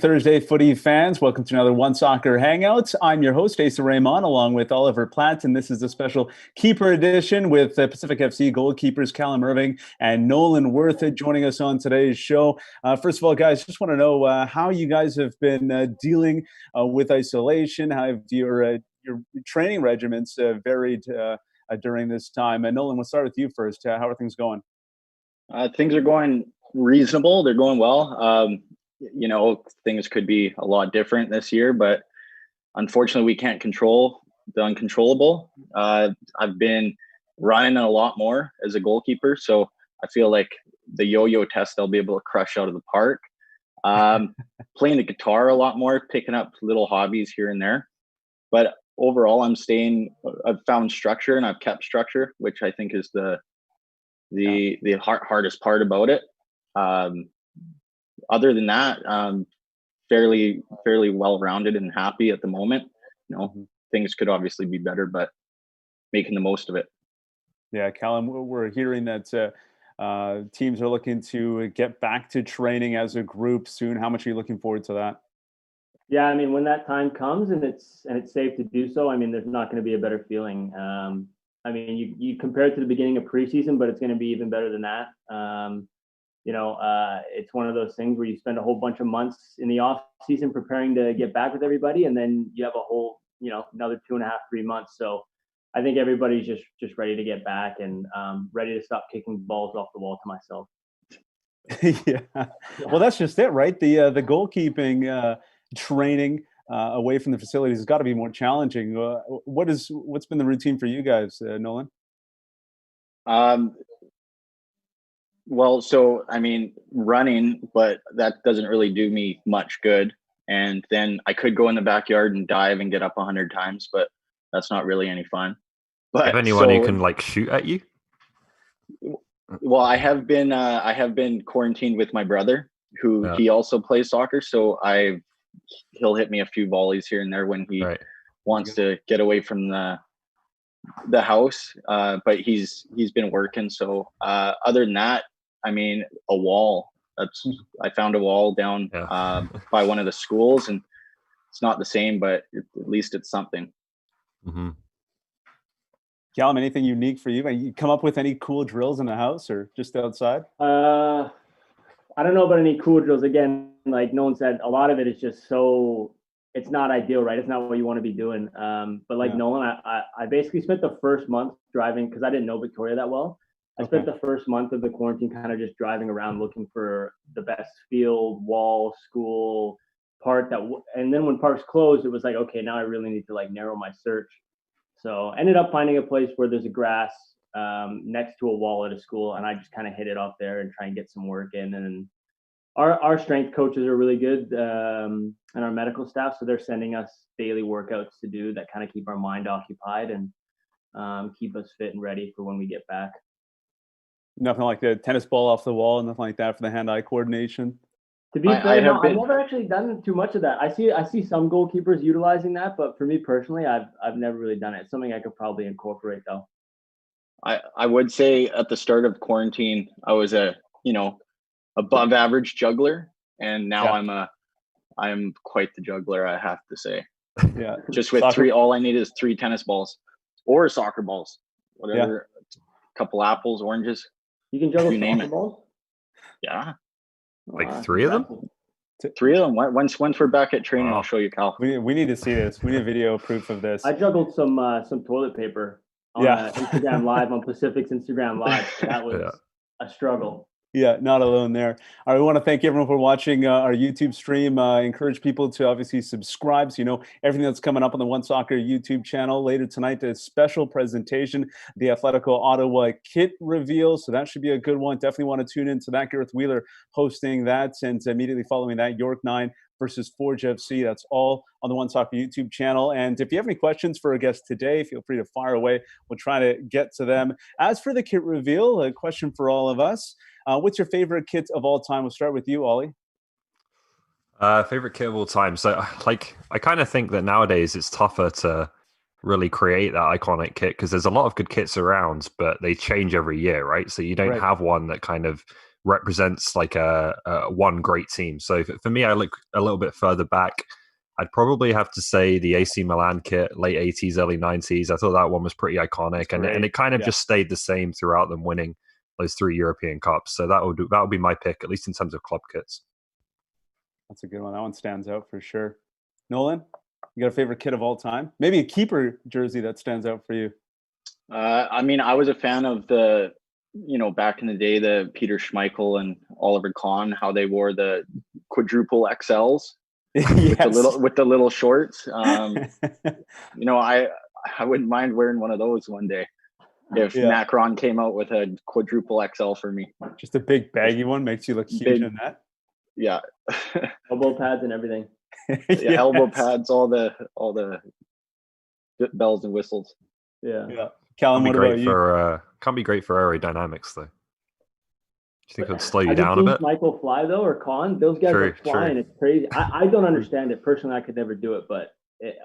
Thursday, footy fans. Welcome to another OneSoccer Hangouts. I'm your host, Asa Raymond, along with Oliver Platt, and this is a special keeper edition with Pacific FC goalkeepers Callum Irving and Nolan Wirth joining us on today's show. First of all, guys, just want to know how you guys have been dealing with isolation. How have your training regimens varied during this time? And Nolan, we'll start with you first. How are things going? Things are going reasonable. They're going well. Things could be a lot different this year, but unfortunately we can't control the uncontrollable. I've been running a lot more as a goalkeeper, so I feel like the yo-yo test I'll be able to crush out of the park. Playing the guitar a lot more, picking up little hobbies here and there. But overall, I've found structure and I've kept structure, which I think is the hardest part about it. Other than that, fairly well-rounded and happy at the moment. Things could obviously be better, but making the most of it. Yeah, Callum, we're hearing that teams are looking to get back to training as a group soon. How much are you looking forward to that? Yeah, I mean, when that time comes and it's safe to do so, I mean, there's not going to be a better feeling. I mean, you compare it to the beginning of preseason, but it's going to be even better than that. It's one of those things where you spend a whole bunch of months in the off season preparing to get back with everybody, and then you have a whole, another 2.5, 3 months. So I think everybody's just ready to get back and ready to stop kicking balls off the wall to myself. Yeah. Well, that's just it, right? The goalkeeping training away from the facilities has got to be more challenging. What's been the routine for you guys, Nolan? Well, so, I mean, running, but that doesn't really do me much good. And then I could go in the backyard and dive and get up 100 times, but that's not really any fun. But have anyone who can shoot at you? Well, I have been quarantined with my brother, who he also plays soccer. So he'll hit me a few volleys here and there when he wants to get away from the house. But he's been working. So other than that, I mean, a wall. I found a wall down by one of the schools, and it's not the same, but at least it's something. Mm-hmm. Callum, anything unique for you? You come up with any cool drills in the house or just outside? I don't know about any cool drills. Again, like Nolan said, a lot of it is just it's not ideal, right? It's not what you want to be doing. But like Nolan, I basically spent the first month driving because I didn't know Victoria that well. I spent the first month of the quarantine kind of just driving around looking for the best field, wall, school, park and then when parks closed, it was like, okay, now I really need to narrow my search. So ended up finding a place where there's a grass next to a wall at a school, and I just kind of hit it off there and try and get some work in. And our strength coaches are really good, and our medical staff, so they're sending us daily workouts to do that kind of keep our mind occupied and keep us fit and ready for when we get back. Nothing like the tennis ball off the wall, nothing like that for the hand-eye coordination. To be fair, I've never actually done too much of that. I see some goalkeepers utilizing that, but for me personally, I've never really done it. It's something I could probably incorporate though. I would say at the start of quarantine, I was above average juggler, and now I'm quite the juggler, I have to say. Yeah. Just with all I need is 3 tennis balls or soccer balls, whatever. A couple apples, oranges. You can juggle soccer balls? Yeah. Like 3 of them? 3 of them. Once we're back at training, I'll show you, Cal. We need to see this. We need video proof of this. I juggled some toilet paper on Instagram Live, on Pacific's Instagram Live. That was a struggle. Yeah, not alone there. All right, we want to thank everyone for watching our YouTube stream. Encourage people to obviously subscribe so you know everything that's coming up on the OneSoccer YouTube channel. Later tonight, a special presentation, the Atletico Ottawa kit reveal. So that should be a good one. Definitely want to tune into that. Gareth Wheeler hosting that. And immediately following that, York 9 versus Forge FC. That's all on the OneSoccer YouTube channel. And if you have any questions for our guest today, feel free to fire away. We'll try to get to them. As for the kit reveal, a question for all of us. What's your favorite kit of all time? We'll start with you, Ollie. Favorite kit of all time. So, I kind of think that nowadays it's tougher to really create that iconic kit because there's a lot of good kits around, but they change every year, right? So you don't have one that kind of represents like a one great team. So for me, I look a little bit further back. I'd probably have to say the AC Milan kit, late 80s, early 90s. I thought that one was pretty iconic, and it kind of just stayed the same throughout them winning those 3 European Cups. So that would be my pick, at least in terms of club kits. That's a good one. That one stands out for sure. Nolan, you got a favorite kit of all time? Maybe a keeper jersey that stands out for you. I mean, I was a fan of the, back in the day, the Peter Schmeichel and Oliver Kahn, how they wore the quadruple XLs with the little shorts. I wouldn't mind wearing one of those one day if Macron came out with a quadruple XL for me. Just a big baggy one makes you look huge in that. Yeah. Elbow pads and everything. Elbow pads, all the bells and whistles. Yeah. Callum, what about you? Can't be great for aerodynamics though. Do you think it'll slow you down a bit? Michael fly though, or Con? Those guys are flying. It's crazy. I don't understand it personally. I could never do it, but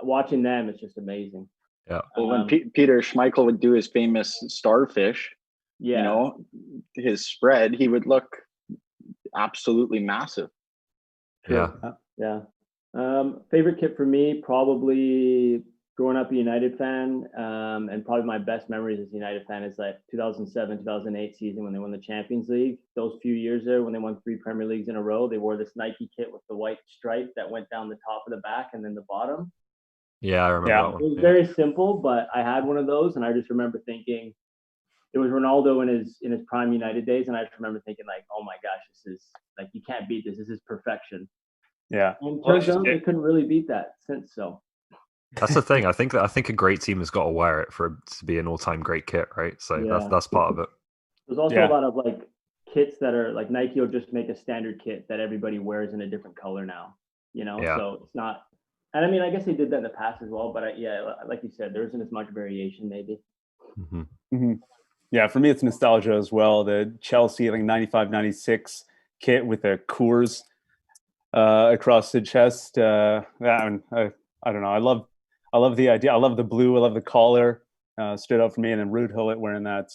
watching them, it's just amazing. Yeah. Well, when Peter Schmeichel would do his famous starfish, his spread, he would look absolutely massive. Yeah. Favorite kit for me, probably growing up a United fan, and probably my best memories as a United fan is like 2007-2008 season when they won the Champions League. Those few years there when they won 3 Premier Leagues in a row, they wore this Nike kit with the white stripe that went down the top of the back and then the bottom. Yeah, I remember that one. It was very simple, but I had one of those, and I just remember thinking it was Ronaldo in his prime United days, and I just remember thinking like, oh my gosh, this is like, you can't beat this. This is perfection. Yeah. And turns out they couldn't really beat that since. So that's the thing. I think a great team has got to wear it for it to be an all-time great kit, right? So that's part of it. There's also a lot of like kits that are like Nike will just make a standard kit that everybody wears in a different color now. So it's not. And I mean, I guess they did that in the past as well, but like you said, there isn't as much variation maybe. Mm-hmm. Mm-hmm. Yeah, for me, it's nostalgia as well. The Chelsea, like 95-96 kit with the Coors across the chest. I don't know. I love the idea. I love the blue. I love the collar. Stood out for me. And then Ruud Gullit wearing that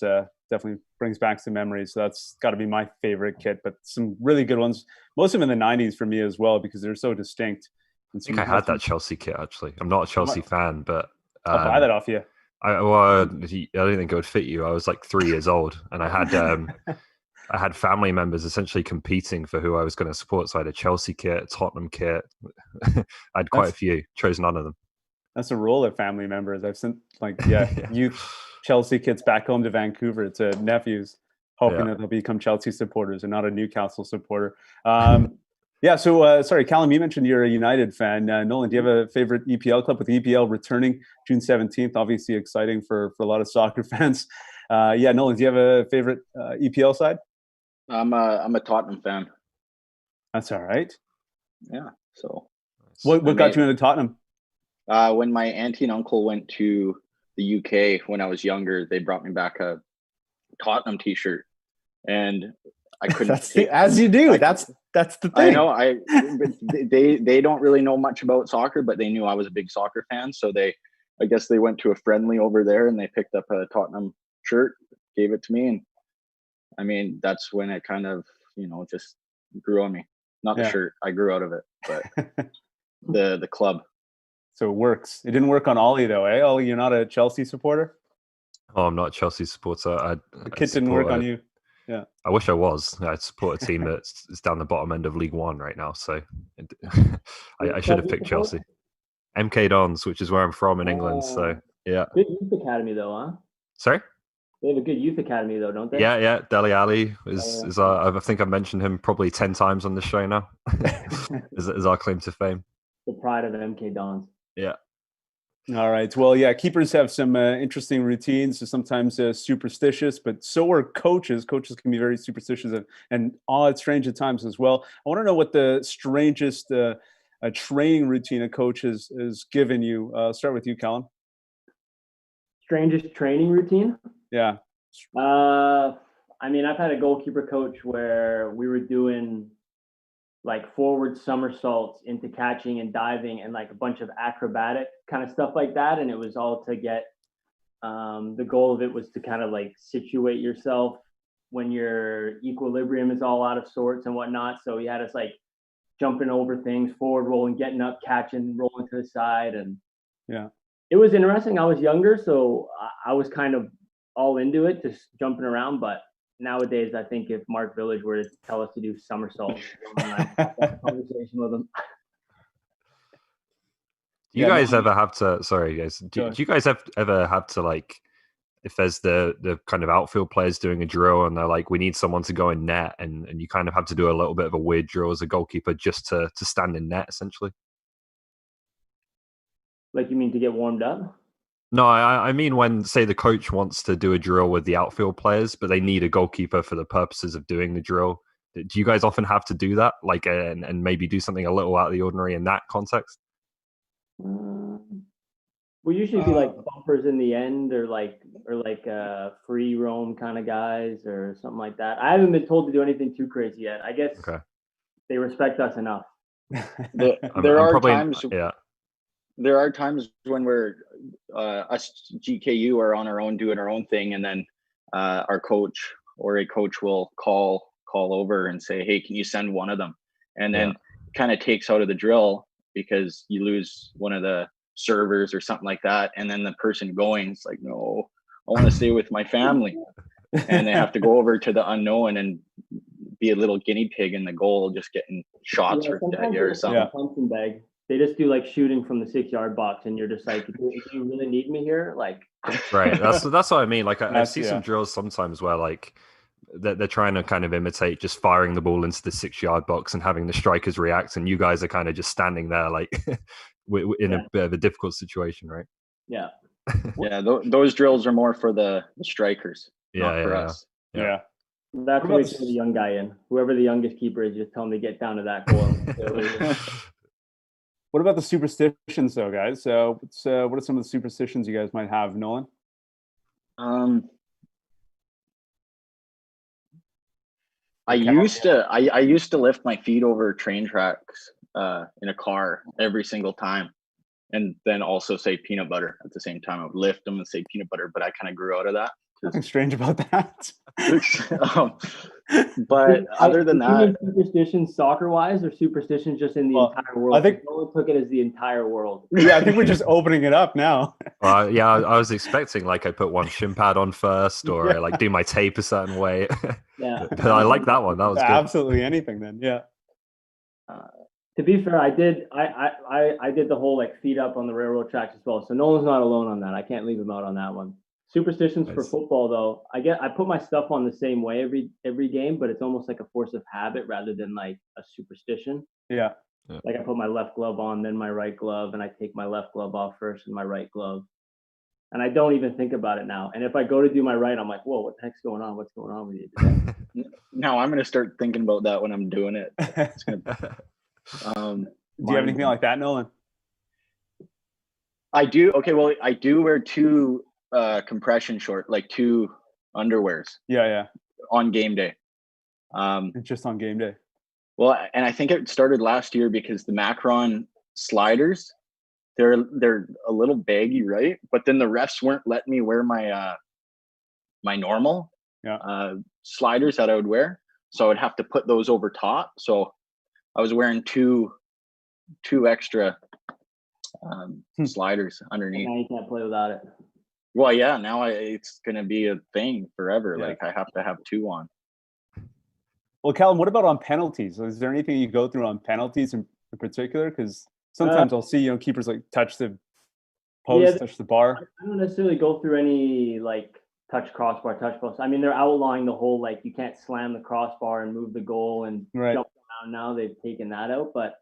definitely brings back some memories. So that's got to be my favorite kit. But some really good ones. Most of them in the 90s for me as well because they're so distinct. I think I had that Chelsea kit, actually. I'm not a Chelsea fan, but I'll buy that off you. I don't think it would fit you. I was like 3 years old, and I had family members essentially competing for who I was going to support. So I had a Chelsea kit, a Tottenham kit. I had quite a few. Chose none of them. That's a role of family members. I've sent youth Chelsea kits back home to Vancouver to nephews, hoping that they'll become Chelsea supporters and not a Newcastle supporter. So sorry, Callum, you mentioned you're a United fan. Nolan, do you have a favorite EPL club with EPL returning June 17th? Obviously exciting for a lot of soccer fans. Nolan, do you have a favorite EPL side? I'm a Tottenham fan. That's all right. Yeah. So what got you into Tottenham? When my auntie and uncle went to the UK when I was younger, they brought me back a Tottenham t-shirt, and I couldn't. As you do. That's the thing. I know. They don't really know much about soccer, but they knew I was a big soccer fan. So I guess they went to a friendly over there and they picked up a Tottenham shirt, gave it to me, and I mean that's when it kind of just grew on me. Not the shirt, I grew out of it, but the club. So it works. It didn't work on Ollie though, eh? Ollie, you're not a Chelsea supporter? Oh, I'm not a Chelsea supporter. The kit didn't work on you. Yeah, I wish I was. I support a team that's down the bottom end of League One right now, so I should have picked Chelsea. MK Dons, which is where I'm from in England. So yeah, good youth academy though, huh? Sorry, they have a good youth academy though, don't they? Yeah. Dele Alli is I think I've mentioned him probably 10 times on this show now. is our claim to fame. The pride of MK Dons. Yeah. All right. Well, keepers have some interesting routines. So sometimes superstitious, but so are coaches. Coaches can be very superstitious and odd, strange at times as well. I want to know what the strangest training routine a coach has given you. Start with you, Callum. Strangest training routine? Yeah. I mean, I've had a goalkeeper coach where we were doing like forward somersaults into catching and diving and like a bunch of acrobatic kind of stuff like that. And it was all to get, the goal of it was to kind of like situate yourself when your equilibrium is all out of sorts and whatnot. So he had us like jumping over things, forward rolling, getting up, catching, rolling to the side. And yeah, it was interesting. I was younger, so I was kind of all into it, just jumping around. But nowadays, I think if Mark Village were to tell us to do somersaults, I'd have a conversation with him. Do you guys ever have to? Sorry, guys. Do you guys ever have to, like, if there's the kind of outfield players doing a drill and they're like, we need someone to go in net, and you kind of have to do a little bit of a weird drill as a goalkeeper just to stand in net, essentially? Like, you mean to get warmed up? No, I mean when, say, the coach wants to do a drill with the outfield players, but they need a goalkeeper for the purposes of doing the drill. Do you guys often have to do that, like, and maybe do something a little out of the ordinary in that context? We usually be like bumpers in the end, or like free roam kind of guys or something like that. I haven't been told to do anything too crazy yet. I guess they respect us enough. There are times when we're us GKU are on our own doing our own thing, and then our coach or a coach will call over and say, hey, can you send one of them? And then kind of takes out of the drill because you lose one of the servers or something like that, and then the person going is like, no, I want to stay with my family. And they have to go over to the unknown and be a little guinea pig in the goal, just getting shots ripped at you or something. Punching bag. They just do like shooting from the 6-yard box, and you're just like, do you really need me here? Like, right. That's what I mean. Like, I see some drills sometimes where, like, they're trying to kind of imitate just firing the ball into the 6-yard box and having the strikers react, and you guys are kind of just standing there like in a bit of a difficult situation, right? Yeah. Yeah, those drills are more for the strikers, not for us. Yeah. That's what we put the young guy in. Whoever the youngest keeper is, just tell him to get down to that goal. What about the superstitions, though, guys? So, what are some of the superstitions you guys might have, Nolan? I used to lift my feet over train tracks in a car every single time, and then also say peanut butter at the same time. I would lift them and say peanut butter, but I kind of grew out of that. Nothing strange about that. But other than that, superstitions soccer-wise, or superstitions just in the entire world? I think Nolan took it as the entire world. Yeah, I think we're just opening it up now. Yeah, I was expecting, like, I put one shin pad on first, or I like do my tape a certain way. Yeah, but I like that one. That was absolutely anything then. Yeah. To be fair, I did the whole like feet up on the railroad tracks as well. So Nolan's not alone on that. I can't leave him out on that one. Superstitions for football, though, I put my stuff on the same way every game, but it's almost like a force of habit rather than like a superstition. Yeah. Like, I put my left glove on, then my right glove, and I take my left glove off first and my right glove. And I don't even think about it now. And if I go to do my right, I'm like, whoa, what the heck's going on? What's going on with you today? Now I'm going to start thinking about that when I'm doing it. It's gonna, do you have anything like that, Nolan? I do. Okay, well, I do wear two compression short, like two underwears. Yeah. On game day. Just on game day. Well, and I think it started last year because the Macron sliders, they're a little baggy, right? But then the refs weren't letting me wear my my normal sliders that I would wear, so I would have to put those over top. So I was wearing two extra sliders underneath. Now you can't play without it. Well, yeah, now it's gonna be a thing forever. Yeah. Like, I have to have two on. Well, Callum, what about on penalties? Is there anything you go through on penalties in particular? Because sometimes I'll see, keepers like touch the post, touch the bar. I don't necessarily go through any like touch crossbar, touch post. I mean, they're outlawing the whole, like, you can't slam the crossbar and move the goal and jump around. Now they've taken that out. But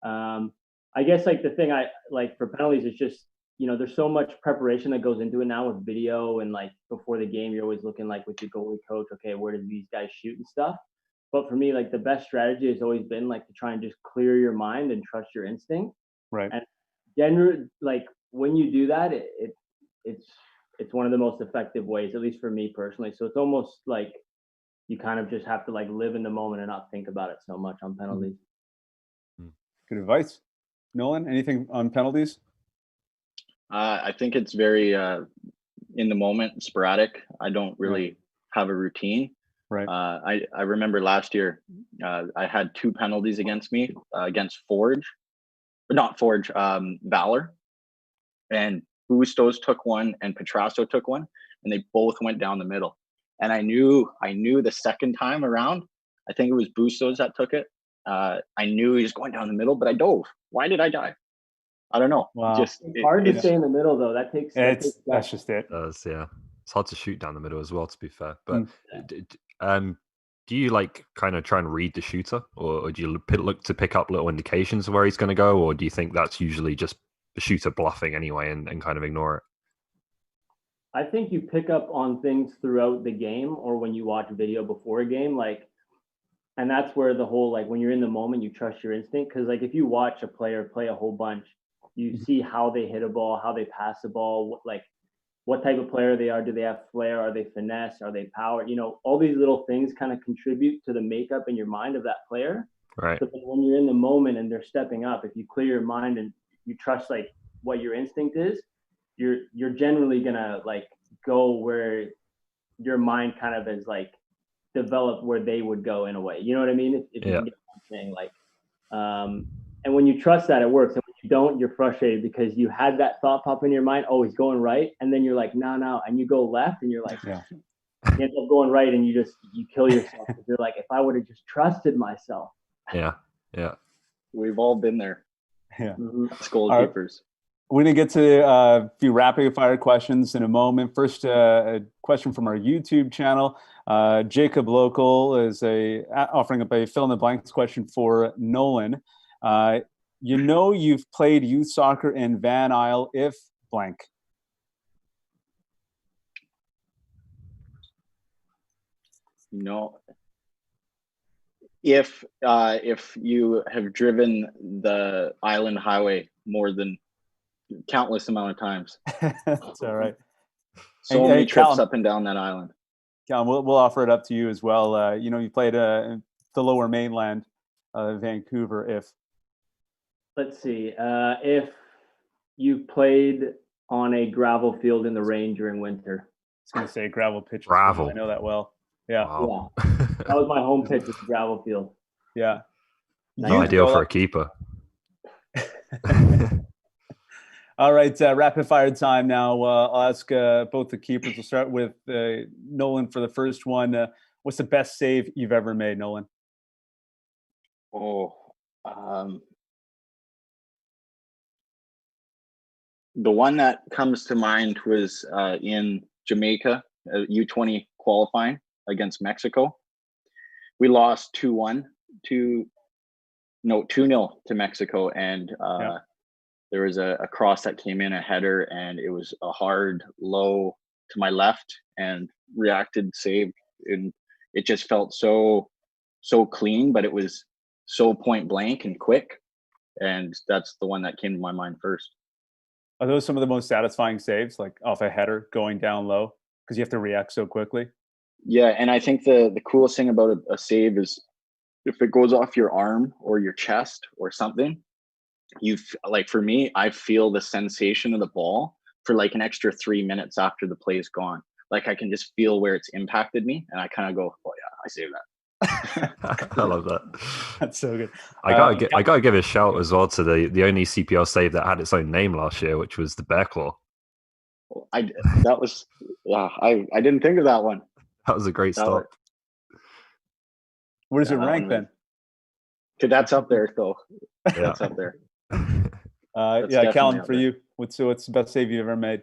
I guess, like, the thing I like for penalties is just, there's so much preparation that goes into it now with video, and like before the game, you're always looking like with your goalie coach, okay, where do these guys shoot and stuff. But for me, like, the best strategy has always been like to try and just clear your mind and trust your instinct. Right. And generally, like, when you do that, it's one of the most effective ways, at least for me personally. So it's almost like you kind of just have to like live in the moment and not think about it so much on penalties. Good advice. Nolan, anything on penalties? I think it's very in the moment, sporadic. I don't really have a routine. Right. I remember last year, I had 2 penalties against me against Valor, and Bustos took one and Petrasso took one, and they both went down the middle. And I knew the second time around, I think it was Bustos that took it. I knew he was going down the middle, but I dove. Why did I dive? I don't know. Wow. It's hard to stay in the middle though. That's just it. Yeah. It's hard to shoot down the middle as well, to be fair. But do you like kind of try and read the shooter, or do you look to pick up little indications of where he's going to go, or do you think that's usually just the shooter bluffing anyway and kind of ignore it? I think you pick up on things throughout the game or when you watch a video before a game, and that's where the whole, when you're in the moment, you trust your instinct. Because if you watch a player play a whole bunch, you see how they hit a ball, how they pass the ball, what type of player they are. Do they have flair? Are they finesse? Are they power? All these little things kind of contribute to the makeup in your mind of that player. Right. So when you're in the moment and they're stepping up, if you clear your mind and you trust what your instinct is, you're generally gonna go where your mind kind of is developed where they would go in a way. You know what I mean? If you can get what I'm saying, and when you trust that, it works. And when you don't, you're frustrated because you had that thought pop in your mind. Oh, he's going right, and then you're like, no, and you go left, and you're like, you end up going right, and you kill yourself because you're like, if I would have just trusted myself. Yeah. We've all been there. Yeah. As goalkeepers. We're going to get to a few rapid fire questions in a moment. First, a question from our YouTube channel. Jacob Local is offering up a fill in the blanks question for Nolan. You've played youth soccer in Van Isle if blank. No. If you have driven the island highway more than countless amount of times. That's all right. So many trips Callum, up and down that island. Callum, we'll offer it up to you as well. You played the lower mainland, Vancouver. If let's see, if you played on a gravel field in the rain during winter. I was going to say gravel pitch. Gravel. I know that well. Yeah. Wow. Yeah. That was my home pitch with the gravel field. Yeah. No ideal for a keeper. All right, rapid fire time now. I'll ask both the keepers. We'll start with Nolan for the first one. What's the best save you've ever made, Nolan? The one that comes to mind was in Jamaica, U20 qualifying against Mexico. We lost 2-0 to Mexico, and there was a cross that came in, a header, and it was a hard low to my left and reacted save. And it just felt so clean, but it was so point blank and quick. And that's the one that came to my mind first. Are those some of the most satisfying saves, like off a header going down low, because you have to react so quickly? Yeah, and I think the coolest thing about a save is if it goes off your arm or your chest or something, for me, I feel the sensation of the ball for an extra 3 minutes after the play is gone. I can just feel where it's impacted me, and I kind of go, oh yeah, I saved that. I love that. That's so good. I gotta give a shout as well to the only CPL save that had its own name last year, which was the Bear Claw. I didn't think of that one. That was a great stop. Where does it rank then? That's up there, though. Yeah. That's up there. Callum, for you, what's the best save you've ever made?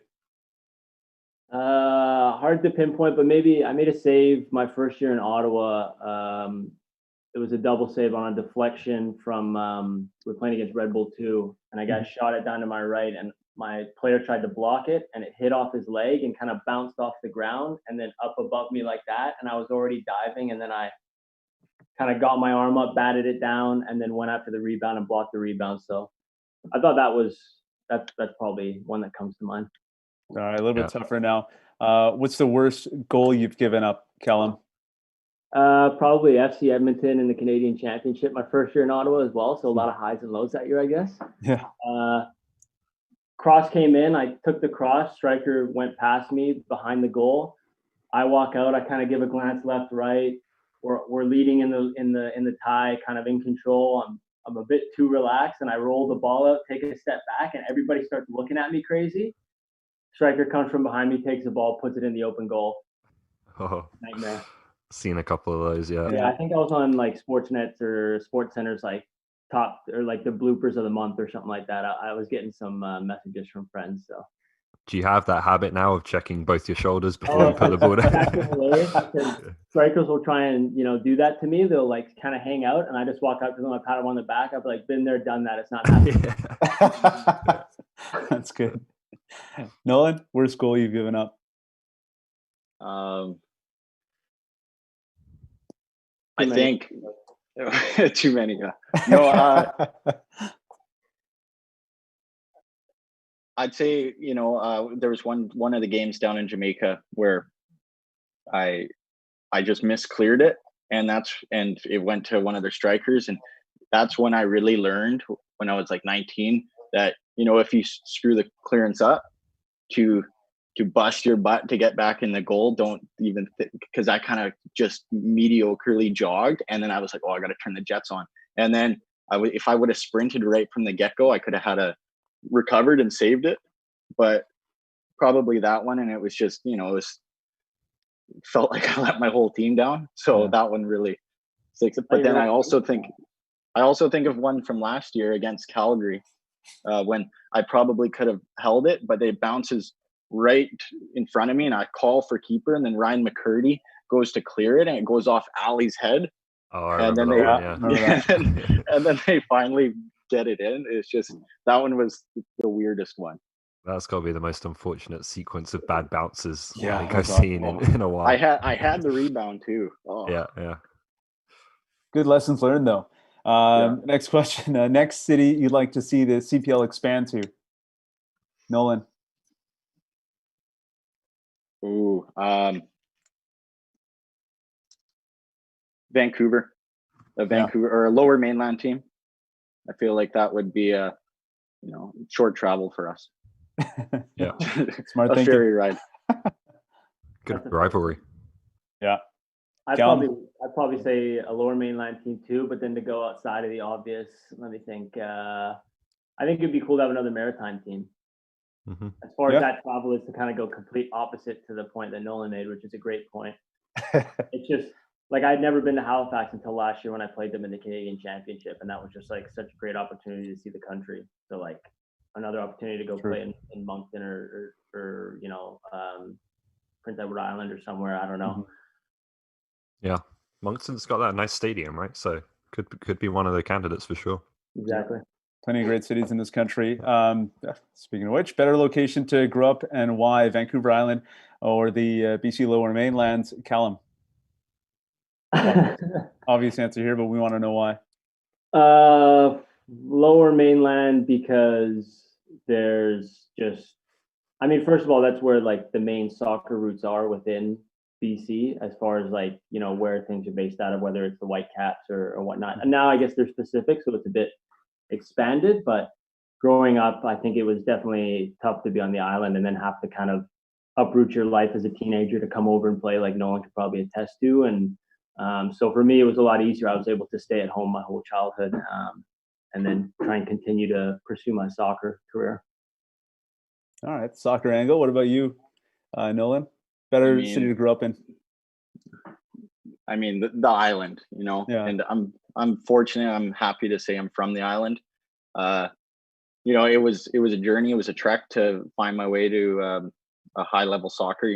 Hard to pinpoint, but maybe I made a save my first year in Ottawa. It was a double save on a deflection from we're playing against Red Bull 2, and I got shot it down to my right, and my player tried to block it, and it hit off his leg and kind of bounced off the ground and then up above me like that, and I was already diving, and then I kind of got my arm up, batted it down, and then went after the rebound and blocked the rebound. So I thought that's probably one that comes to mind. All right, a little bit tougher now. What's the worst goal you've given up, Callum? Probably FC Edmonton in the Canadian Championship, my first year in Ottawa as well. So a lot of highs and lows that year, I guess. Yeah. Cross came in. I took the cross. Striker went past me behind the goal. I walk out, I kind of give a glance left, right. We're leading in the tie, kind of in control. I'm a bit too relaxed, and I roll the ball out, take a step back, and everybody starts looking at me crazy. Striker comes from behind me, takes the ball, puts it in the open goal. Oh, Nightmare. seen a couple of those, yeah. Yeah, I think I was on like Sportsnet's or Sports Center's like top or like the bloopers of the month or something like that. I was getting some messages from friends. So Do you have that habit now of checking both your shoulders before you put the ball that's down? actually hilarious because strikers will try and do that to me. They'll like kind of hang out, and I just walk up to them, I pat them on the back. I'll be like, "Been there, done that. It's not happening." That's good. Nolan, worst goal you've given up? I think too many. No, I'd say there was one of the games down in Jamaica where I just miscleared it, and it went to one of their strikers, and that's when I really learned when I was like 19 that if you screw the clearance up, to bust your butt to get back in the goal. Don't even because I kind of just mediocrely jogged, and then I was like, oh, I got to turn the jets on, and then if I would have sprinted right from the get-go, I could have had recovered and saved it, but probably that one, and it was just felt like I let my whole team down, so that one really sticks. But then I also think of one from last year against Calgary, when I probably could have held it, but it bounces right in front of me, and I call for keeper, and then Ryan McCurdy goes to clear it, and it goes off Ali's head. Oh, I remember that one, yeah. and then they finally get it in. It's just that one was the weirdest one. That's got to be the most unfortunate sequence of bad bounces Yeah, I think I've seen in a while. I had the rebound too. Oh. Yeah. Good lessons learned, though. Next question. Next city you'd like to see the CPL expand to? Nolan. Ooh, Vancouver, or a lower mainland team. I feel like that would be a short travel for us. Yeah, smart a thinking. ferry ride. Good rivalry. Yeah, I'd probably say a lower mainland team too, but then to go outside of the obvious, let me think. I think it'd be cool to have another maritime team. Mm-hmm. As far as that travel is to kind of go complete opposite to the point that Nolan made, which is a great point. It's just like I'd never been to Halifax until last year when I played them in the Canadian Championship, and that was just like such a great opportunity to see the country. So like another opportunity to go play in Moncton or Prince Edward Island or somewhere. I don't know. Yeah, Moncton's got that nice stadium, right? So could be one of the candidates for sure. Exactly. Plenty of great cities in this country. Speaking of which, better location to grow up and why? Vancouver Island or the BC Lower Mainland? Callum. Obvious answer here, but we want to know why. Lower Mainland because there's just, first of all, that's where like the main soccer roots are within BC, as far as like where things are based out of, whether it's the Whitecaps or whatnot. And now I guess they're specific, so it's a bit expanded. But growing up, I think it was definitely tough to be on the island and then have to kind of uproot your life as a teenager to come over and play, like Nolan could probably attest to. And so for me, it was a lot easier. I was able to stay at home my whole childhood, and then try and continue to pursue my soccer career. All right, soccer angle. What about you, Nolan? Better city to grow up in? The island, and I'm fortunate. I'm happy to say I'm from the island. It was a journey. It was a trek to find my way to a high level soccer.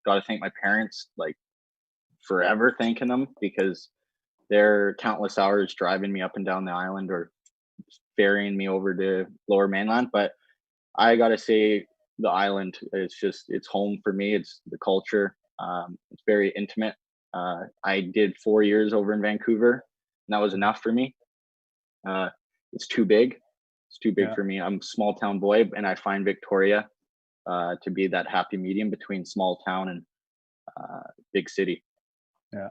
Got to thank my parents, like forever thanking them, because they're countless hours driving me up and down the island or ferrying me over to Lower Mainland. But I got to say, the island, it's home for me. It's the culture. It's very intimate. I did 4 years over in Vancouver, and that was enough for me. It's too big. It's too big for me. I'm a small town boy, and I find Victoria to be that happy medium between small town and big city. Yeah.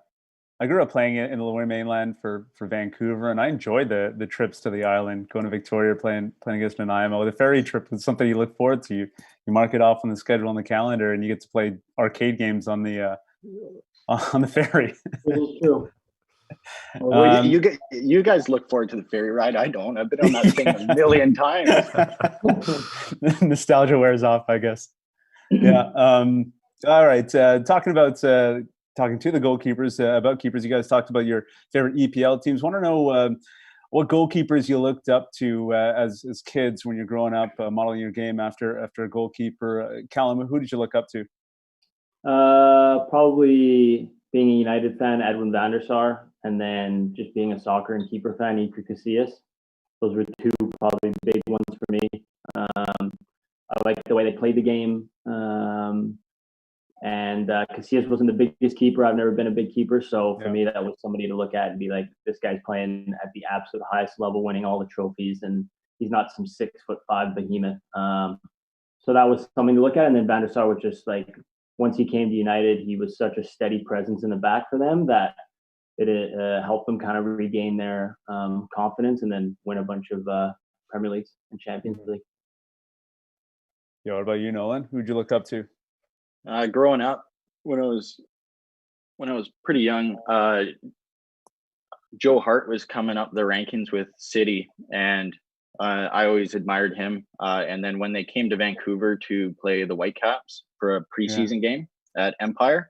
I grew up playing it in the Lower Mainland for Vancouver, and I enjoyed the trips to the island, going to Victoria, playing against Nanaimo. The ferry trip was something you look forward to. You mark it off on the schedule on the calendar, and you get to play arcade games on the ferry. It is true. Well, you guys look forward to the ferry ride. I don't. I've been on that thing a million times. Nostalgia wears off, I guess. Yeah. All right. Talking to the goalkeepers, about keepers, you guys talked about your favorite EPL teams. Want to know what goalkeepers you looked up to as kids when you're growing up, modeling your game after a goalkeeper. Callum, who did you look up to? Probably being a United fan, Edwin van der Sar, and then just being a soccer and keeper fan, Iker Casillas. Those were two probably big ones for me. I liked the way they played the game. And Casillas wasn't the biggest keeper. I've never been a big keeper. So for me, that was somebody to look at and be like, this guy's playing at the absolute highest level, winning all the trophies. And he's not some 6'5" behemoth. So that was something to look at. And then Van der Sar was just like, once he came to United, he was such a steady presence in the back for them that it helped them kind of regain their confidence and then win a bunch of Premier Leagues and Champions League. Yeah, what about you, Nolan? Who'd you look up to? Growing up, when I was pretty young, Joe Hart was coming up the rankings with City, and I always admired him. And then when they came to Vancouver to play the Whitecaps for a preseason game at Empire,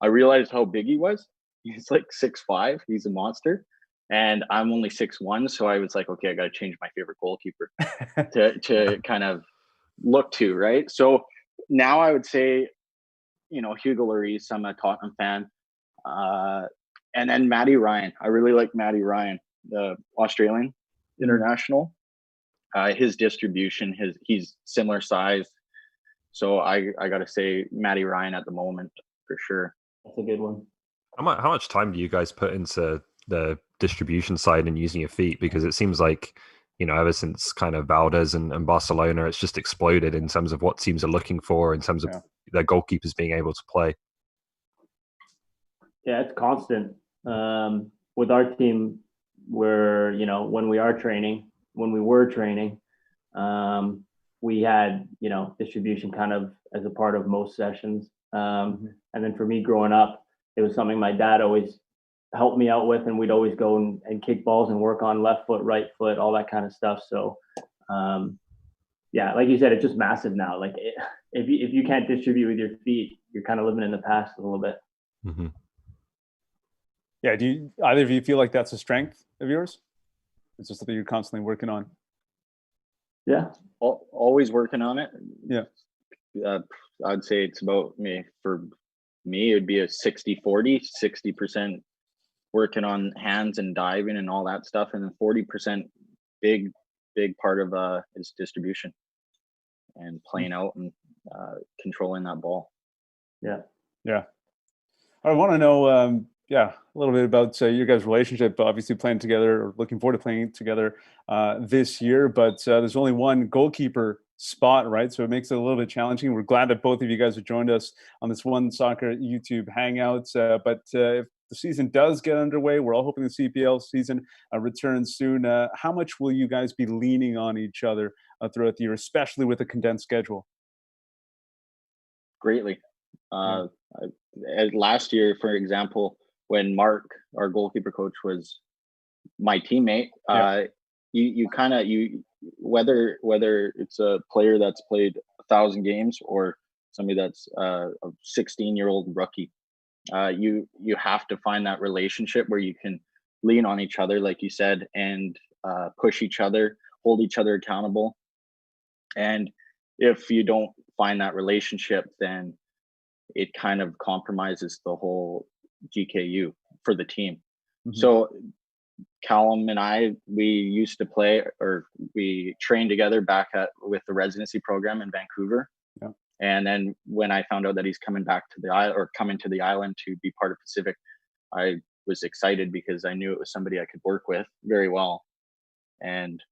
I realized how big he was. He's like 6'5". He's a monster. And I'm only 6'1", so I was like, okay, I got to change my favorite goalkeeper to kind of look to, right? So now I would say, Hugo Lloris, I'm a Tottenham fan. And then Matty Ryan. I really like Matty Ryan, the Australian international. His distribution, he's similar size. So I got to say Matty Ryan at the moment for sure. That's a good one. How much time do you guys put into the distribution side and using your feet? Because it seems like, ever since kind of Valdez and Barcelona, it's just exploded in terms of what teams are looking for, in terms of their goalkeepers being able to play. Yeah, it's constant. With our team, where, when we were training, we had, distribution kind of as a part of most sessions. And then for me growing up, it was something my dad always helped me out with, and we'd always go and kick balls and work on left foot, right foot, all that kind of stuff. So, like you said, it's just massive now. Like if you can't distribute with your feet, you're kind of living in the past a little bit. Mm-hmm. Yeah. Do either of you feel like that's a strength of yours? It's just something you're constantly working on. Yeah. Always working on it. Yeah. I'd say it's about me. For me, it would be a 60-40, 60% working on hands and diving and all that stuff. And then 40% big part of is distribution and playing out and controlling that ball. Yeah. Yeah. I want to know, a little bit about your guys' relationship, obviously playing together or looking forward to playing together this year, but there's only one goalkeeper spot, right? So it makes it a little bit challenging. We're glad that both of you guys have joined us on this OneSoccer YouTube Hangouts. But if the season does get underway, we're all hoping the CPL season returns soon. How much will you guys be leaning on each other throughout the year, especially with a condensed schedule? Greatly. Last year, for example, when Mark, our goalkeeper coach, was my teammate, whether it's a player that's played 1,000 games or somebody that's a 16-year-old rookie, you have to find that relationship where you can lean on each other, like you said, and push each other, hold each other accountable. And if you don't find that relationship, then it kind of compromises the whole GKU for the team. Mm-hmm. So Callum and I, we used to play, or we trained together with the residency program in Vancouver. Yeah. And then when I found out that he's coming back to the island, or coming to the island to be part of Pacific, I was excited because I knew it was somebody I could work with very well, and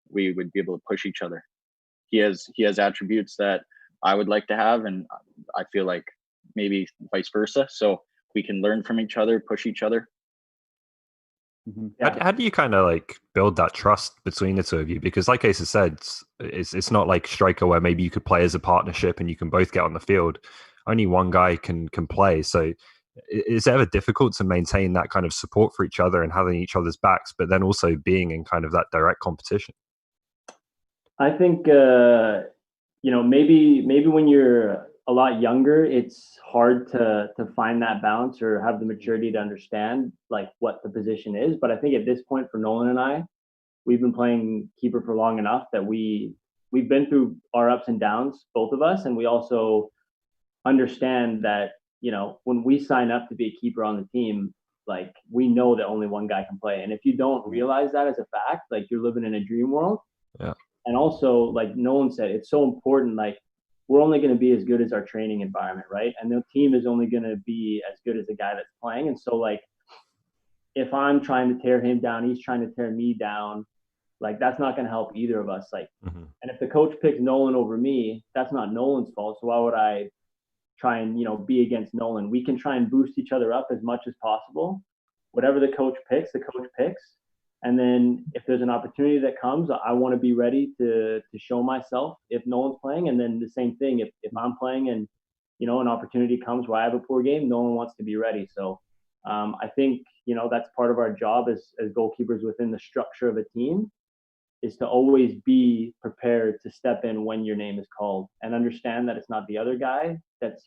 we would be able to push each other. He has attributes that I would like to have, and I feel like maybe vice versa. So we can learn from each other, push each other. Yeah. How do you kind of like build that trust between the two of you? Because like Asa said, it's not like striker where maybe you could play as a partnership and you can both get on the field. Only one guy can play. So is it ever difficult to maintain that kind of support for each other and having each other's backs, but then also being in kind of that direct competition? I think maybe when you're a lot younger, it's hard to find that balance or have the maturity to understand like what the position is. But I think at this point for Nolan and I, we've been playing keeper for long enough that we've been through our ups and downs, both of us, and we also understand that when we sign up to be a keeper on the team, like we know that only one guy can play, and if you don't realize that as a fact, like you're living in a dream world. Yeah. And also, like Nolan said, it's so important. Like we're only going to be as good as our training environment, right? And the team is only going to be as good as the guy that's playing. And so, like, if I'm trying to tear him down, he's trying to tear me down. Like that's not going to help either of us. Like, and if the coach picks Nolan over me, that's not Nolan's fault. So why would I try and be against Nolan? We can try and boost each other up as much as possible. Whatever the coach picks, the coach picks. And then if there's an opportunity that comes, I want to be ready to show myself if Nolan's playing. And then the same thing, if I'm playing and, an opportunity comes where I have a poor game, Nolan wants to be ready. So I think, that's part of our job as goalkeepers within the structure of a team, is to always be prepared to step in when your name is called and understand that it's not the other guy that's,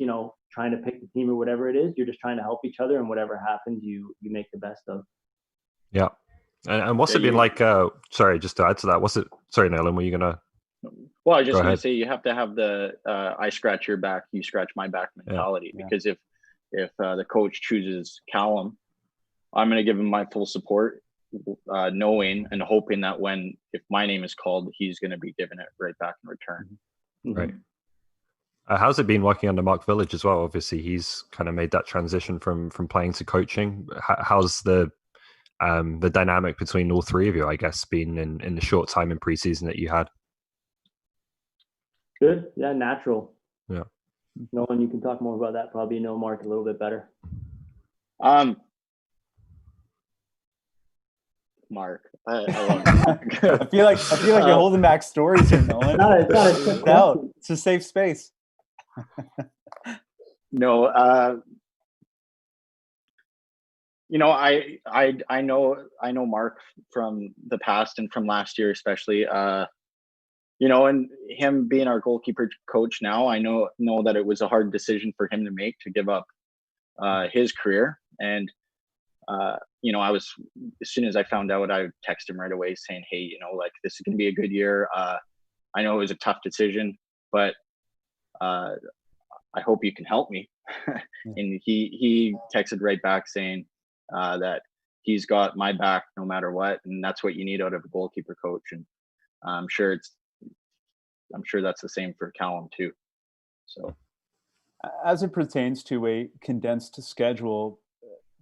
trying to pick the team or whatever it is. You're just trying to help each other, and whatever happens, you make the best of. Yeah. And what's it been like? Sorry, just to add to that, sorry, Nolan, were you going to? Well, I was just going to say, you have to have the I scratch your back, you scratch my back mentality. Yeah. Because if the coach chooses Callum, I'm going to give him my full support, knowing and hoping that if my name is called, he's going to be given it right back in return. Right. How's it been working under Mark Village as well? Obviously, he's kind of made that transition from playing to coaching. How's the dynamic between all three of you, I guess, been in the short time in preseason that you had? Good. Yeah, natural. Yeah. Nolan, you can talk more about that. Probably know Mark a little bit better. Mark. I love Mark. I feel like you're holding back stories here, Nolan. It's a safe space. No, I know Mark from the past and from last year especially. And him being our goalkeeper coach now, I know that it was a hard decision for him to make, to give up his career. And I was, as soon as I found out, I texted him right away saying, hey, like this is going to be a good year. I know it was a tough decision, but I hope you can help me. And he texted right back saying that he's got my back no matter what, and that's what you need out of a goalkeeper coach. And I'm sure that's the same for Callum too. So, as it pertains to a condensed schedule,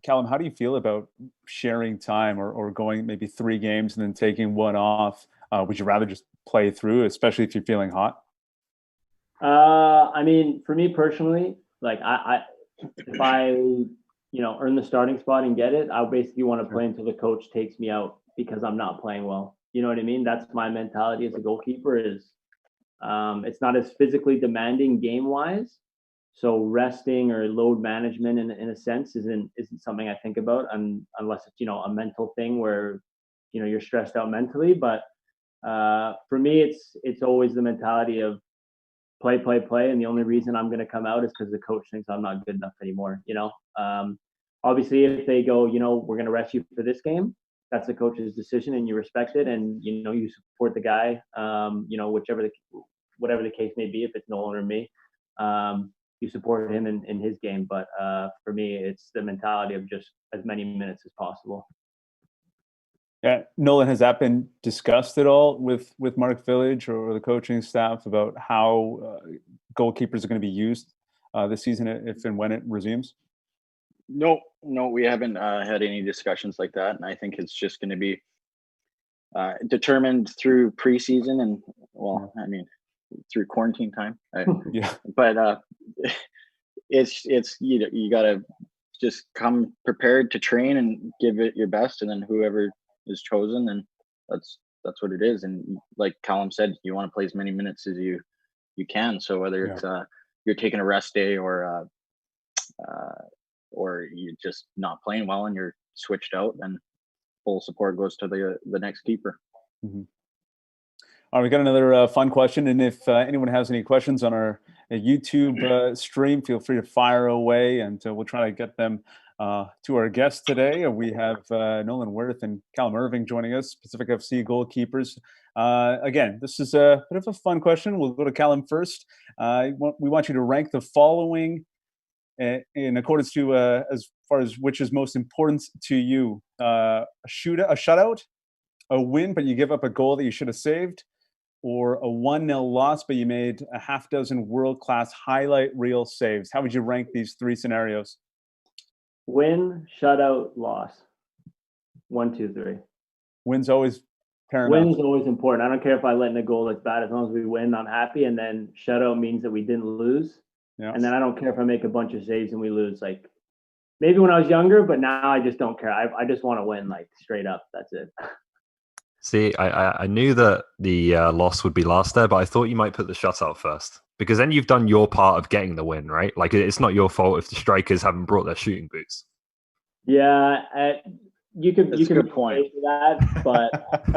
Callum, how do you feel about sharing time or going maybe 3 games and then taking one off? Would you rather just play through, especially if you're feeling hot? I mean, for me personally, like if I earn the starting spot and get it, I basically want to play until the coach takes me out because I'm not playing well. You know what I mean? That's my mentality as a goalkeeper. Is it's not as physically demanding game wise, so resting or load management in a sense isn't something I think about, unless it's a mental thing where you're stressed out mentally. But for me, it's always the mentality of play, and the only reason I'm going to come out is because the coach thinks I'm not good enough anymore. Obviously, if they go, we're going to rest you for this game, that's the coach's decision, and you respect it, and you support the guy. Whatever the case may be, if it's Nolan or me, you support him in his game. But for me, it's the mentality of just as many minutes as possible. Yeah, Nolan, has that been discussed at all with Mark Village or the coaching staff about how goalkeepers are going to be used this season, if and when it resumes? No, we haven't had any discussions like that, and I think it's just going to be determined through preseason and, I mean, through quarantine time. Yeah, but it's you got to just come prepared to train and give it your best, and then whoever is chosen, and that's what it is. And like Callum said, you want to play as many minutes as you can. So whether it's you're taking a rest day or you're just not playing well and you're switched out, then full support goes to the next keeper. Mm-hmm. All right, we got another fun question, and if anyone has any questions on our YouTube stream, feel free to fire away, and we'll try to get them to our guests today. We have Nolan Wirth and Callum Irving joining us, Pacific FC goalkeepers. Again, this is a bit of a fun question. We'll go to Callum first. We want you to rank the following in accordance to as far as which is most important to you: a shutout, a win but you give up a goal that you should have saved, or a 1-0 loss but you made a half dozen world-class highlight reel saves. How would you rank these three scenarios? Win, shutout, loss. 1, 2, 3. Win's always paramount. Win's always important. I don't care if I let in a goal that's bad. As long as we win, I'm happy. And then shutout means that we didn't lose. Yeah. And then I don't care if I make a bunch of saves and we lose. Like, maybe when I was younger, but now I just don't care. I just want to win, like, straight up. That's it. See, I knew that the loss would be last there, but I thought you might put the shutout first, because then you've done your part of getting the win, right? Like, it's not your fault if the strikers haven't brought their shooting boots. Yeah, you can a good point for that, but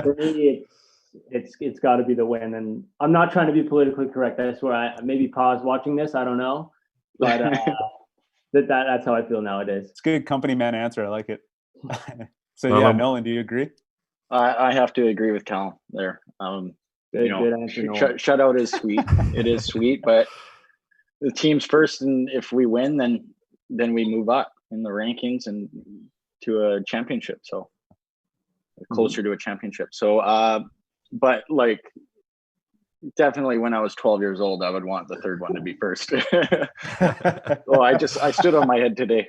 for me, it's got to be the win. And I'm not trying to be politically correct. I swear, I maybe pause watching this. I don't know, but that's how I feel nowadays. It's a good company man answer. I like it. So well, yeah, Nolan, do you agree? I have to agree with Callum there. Good answer, shutout is sweet. It is sweet, but the team's first, and if we win, then we move up in the rankings and to a championship. So closer to a championship. So, but like, definitely when I was 12 years old, I would want the third one to be first. Well, I stood on my head today.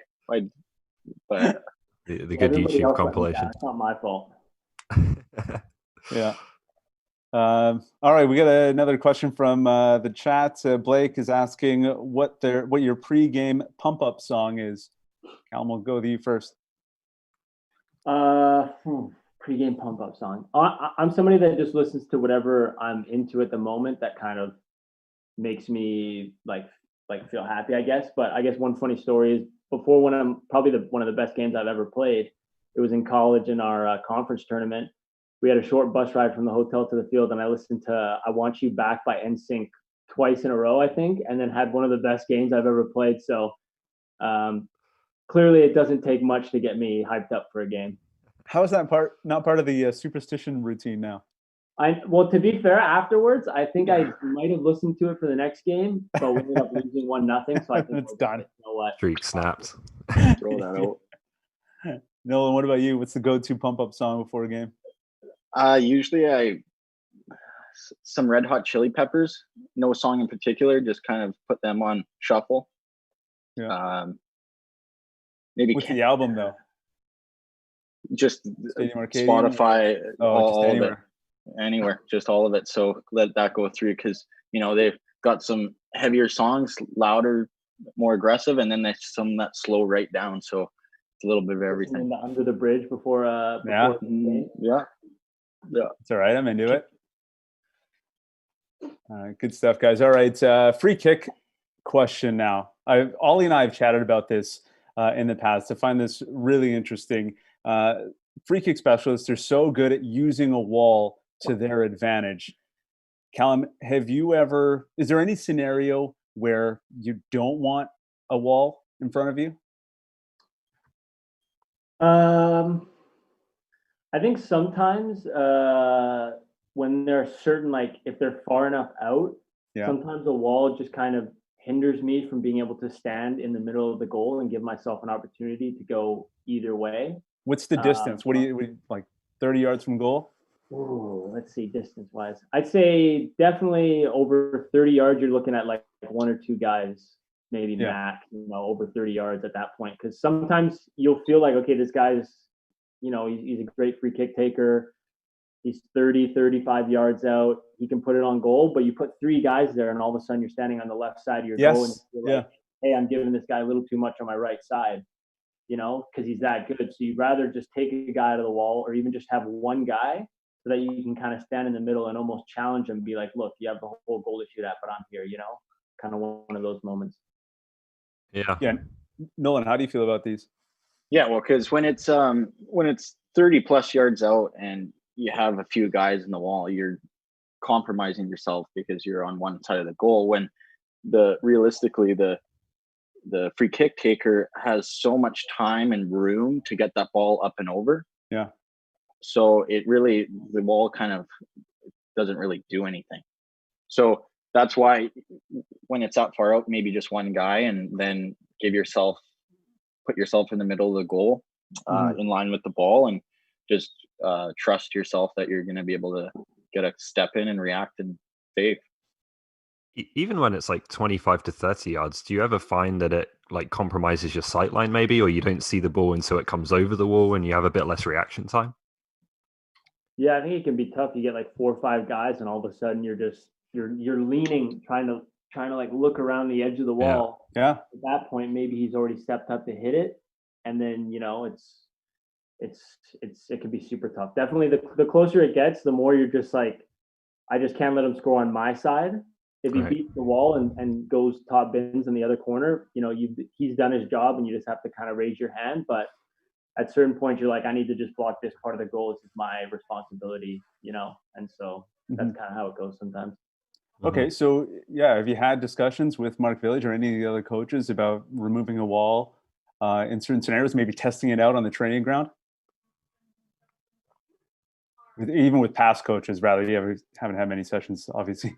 But the good YouTube compilation. It's not my fault. Yeah. All right, we got another question from the chat. Blake is asking what your pregame pump-up song is. Callum, we'll go with you first. Pregame pump-up song. I'm somebody that just listens to whatever I'm into at the moment that kind of makes me like feel happy, I guess. But I guess one funny story is before, when I'm probably one of the best games I've ever played, it was in college in our conference tournament. We had a short bus ride from the hotel to the field, and I listened to I Want You Back by NSYNC twice in a row, I think, and then had one of the best games I've ever played. So clearly it doesn't take much to get me hyped up for a game. How is that not part of the superstition routine now? Well, to be fair, afterwards, I think I might have listened to it for the next game, but we ended up losing 1-0. So I think it's done. You know what? Streak snapped. Throw that out. Nolan, what about you? What's the go-to pump-up song before a game? Usually some Red Hot Chili Peppers. No song in particular, just kind of put them on shuffle. Yeah. Maybe what's the album though? Just Spotify, all of it, anywhere, just all of it. So let that go through, because they've got some heavier songs, louder, more aggressive, and then there's some that slow right down. So it's a little bit of everything. Under the Bridge before yeah. It's all right. I'm into it. Good stuff, guys. All right, free kick question now. Ollie and I have chatted about this in the past. I find this really interesting. Free kick specialists are so good at using a wall to their advantage. Callum, is there any scenario where you don't want a wall in front of you? I think sometimes when there are certain, like if they're far enough out, sometimes a wall just kind of hinders me from being able to stand in the middle of the goal and give myself an opportunity to go either way. What's the distance? What do you like 30 yards from goal? Oh, let's see, distance wise. I'd say definitely over 30 yards, you're looking at like one or two guys, maybe max, over 30 yards at that point. Because sometimes you'll feel like, okay, this guy's, he's a great free kick taker. He's 30, 35 yards out. He can put it on goal, but you put three guys there and all of a sudden you're standing on the left side of your goal and you're like, hey, I'm giving this guy a little too much on my right side. because he's that good. So you'd rather just take a guy out of the wall, or even just have one guy so that you can kind of stand in the middle and almost challenge him and be like, look, you have the whole goal to shoot at, but I'm here, kind of one of those moments. Yeah. Nolan, how do you feel about these? Yeah, well, because when it's 30 plus yards out and you have a few guys in the wall, you're compromising yourself because you're on one side of the goal. When realistically the free kick taker has so much time and room to get that ball up and over. Yeah. So the wall kind of doesn't really do anything. So that's why when it's that far out, maybe just one guy, and then put yourself in the middle of the goal, in line with the ball, and just trust yourself that you're going to be able to get a step in and react and save. Even when it's like 25 to 30 yards, do you ever find that it like compromises your sight line maybe, or you don't see the ball until it comes over the wall and you have a bit less reaction time? Yeah, I think it can be tough. You get like 4 or 5 guys, and all of a sudden you're leaning, trying to like look around the edge of the wall. Yeah. At that point, maybe he's already stepped up to hit it, and then it can be super tough. Definitely, the closer it gets, the more you're just like, I just can't let him score on my side. If he beats the wall and goes top bins in the other corner, he's done his job, and you just have to kind of raise your hand. But at certain points, you're like, I need to just block this part of the goal. This is my responsibility, and so that's kind of how it goes sometimes. Okay, so have you had discussions with Mark Village or any of the other coaches about removing a wall in certain scenarios, maybe testing it out on the training ground? Even with past coaches, rather, we haven't had many sessions, obviously,